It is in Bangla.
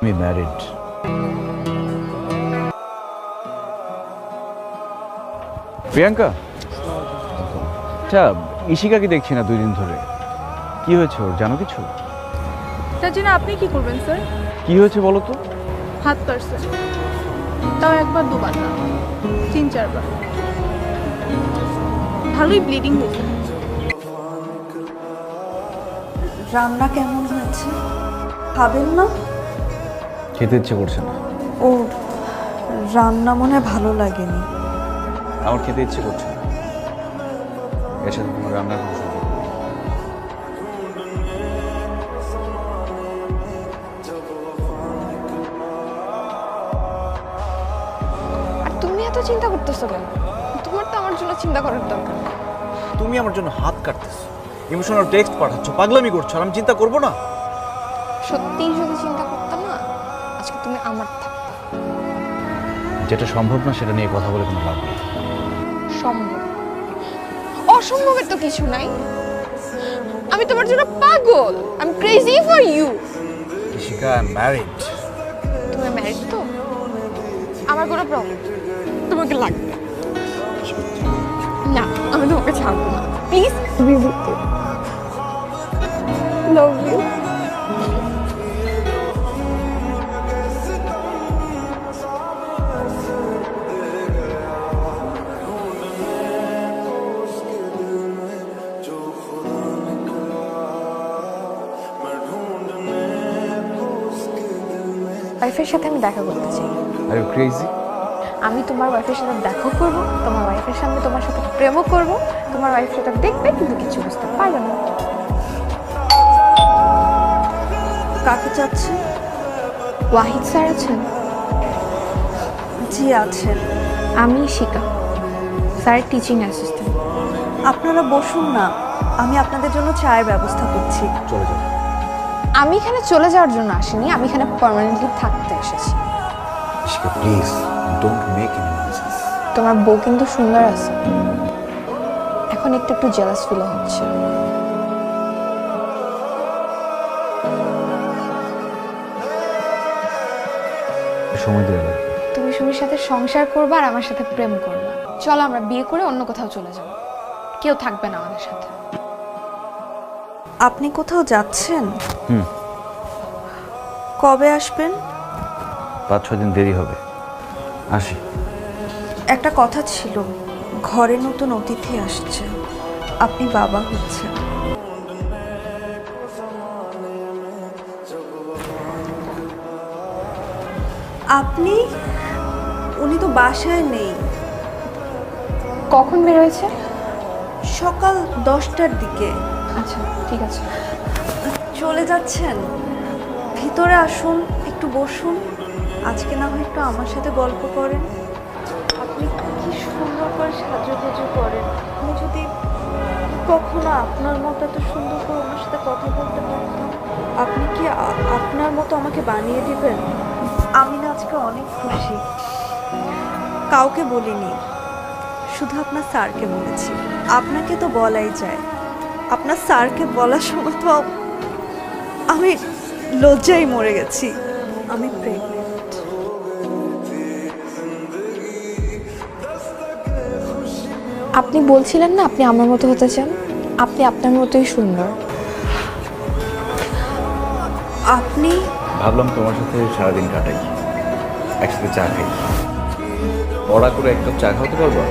আমি ম্যারিড। প্রিয়াঙ্কা, আচ্ছা ইশিকাকে দেখছি না 2 দিন ধরে, কি হয়েছে ওর জানো কিছু? তার জন্য আপনি কি করবেন স্যার? কি হয়েছে বলো তো? হাত কাটছে, তাও একবার দুবার না, 3-4 বার। ভালোই ব্লিডিং হয়েছে। রান্না কেমন হয়েছে? খাবেন না? খেতে ইচ্ছে করছে না। ও, রান্না মনে হয় ভালো লাগেনি। আমার খেতে ইচ্ছে করছে না, এর সাথে তোমার রান্নার কোনো সম্পর্ক নেই। আর তুমি এত চিন্তা করতেছো কেন? তোমার তো আমার জন্য চিন্তা করার দরকার নেই। তুমি আমার জন্য হাত কাটতেছো, ইমোশনাল টেক্সট পাঠাচ্ছ, পাগলামি করছো, আর আমি চিন্তা করবো না? সত্যিই যদি চিন্তা করতাম না, আজকে তুমি আমার থাকতে। যেটা সম্ভব না সেটা নিয়ে কথা বলে কোনো লাভ নেই। সম্ভব, অসম্ভবের তো কিছু নাই। আমি তোমার জন্য পাগল, I am crazy for you. Ishika, I am married. তুমি ম্যারিড তো? আমার কোনো প্রবলেম তোমাকে লাগবে না, আমি তোমাকে ছাড়বো না। প্লিজ তুমি লাভ ইউ। ওয়াইফের সাথে আমি দেখা করতে চাই। Are you crazy? আমি তোমার ওয়াইফের সাথে দেখা করব, তোমার ওয়াইফের সামনে তোমার সাথে প্রেমও করব, তোমার ওয়াইফ সেটা দেখবে কিন্তু কিছু বুঝতে পারবে না। কাকে চাচ্ছেন? ওয়াহিদ স্যার আছেন? জি আছেন। আমি শিকা, স্যার টিচিং অ্যাসিস্ট্যান্ট। আপনারা বসুন না, আমি আপনাদের জন্য চায়ের ব্যবস্থা করছি। চলে যাও। আমি এখানে চলে যাওয়ার জন্য আসিনি, আমি এখানে পার্মানেন্টলি থাকতে এসেছি। Ishika please don't make any nonsense. তোমার বউ কিন্তু সুন্দর আছে, এখন একটু একটু জেলাস ফিল হচ্ছে। সময় দিয়ে লাগবে। তুমি সুমির সাথে সংসার করবে আর আমার সাথে প্রেম করবে। চলো আমরা বিয়ে করে অন্য কোথাও চলে যাব, কেউ থাকবে না আমাদের সাথে। আপনি কোথাও যাচ্ছেন? হুম, কবে আসবেন? 5-6 দিন দেরি হবে, আসি। একটা কথা ছিল, ঘরে নতুন অতিথি আসছে, আপনি বাবা হচ্ছেন। আপনি? উনি তো বাসায় নেই। কখন বের হয়েছে? সকাল 10টার দিকে। আচ্ছা ঠিক আছে। চলে যাচ্ছেন? ভিতরে আসুন, একটু বসুন, আজকে না হয় একটু আমার সাথে গল্প করেন। আপনি কি সুন্দর করে সাজুগুজু করেন, আমি যদি কখনো আপনার মতো এত সুন্দর করে ওনার সাথে কথা বলতে পারতাম। আপনি কি আপনার মতো আমাকে বানিয়ে দিবেন? আমি না আজকে অনেক খুশি। কাউকে বলিনি, শুধু আপনার স্যারকে বলেছি। আপনাকে তো বলাই যায়, আপনার স্যারকে বলার সময় তো আমি লজ্জায় মরে গেছি। আমি প্রেগনেন্ট। আপনি বলছিলেন না আপনি আমার মতো হতে চান? আপনি আপনার মতোই সুন্দর। আপনি? ভাবলাম তোমার সাথে সারাদিন কাটাই, একসাথে চা খাই। অর্ডার করে 1 কাপ চা খাওয়াতে পারবো?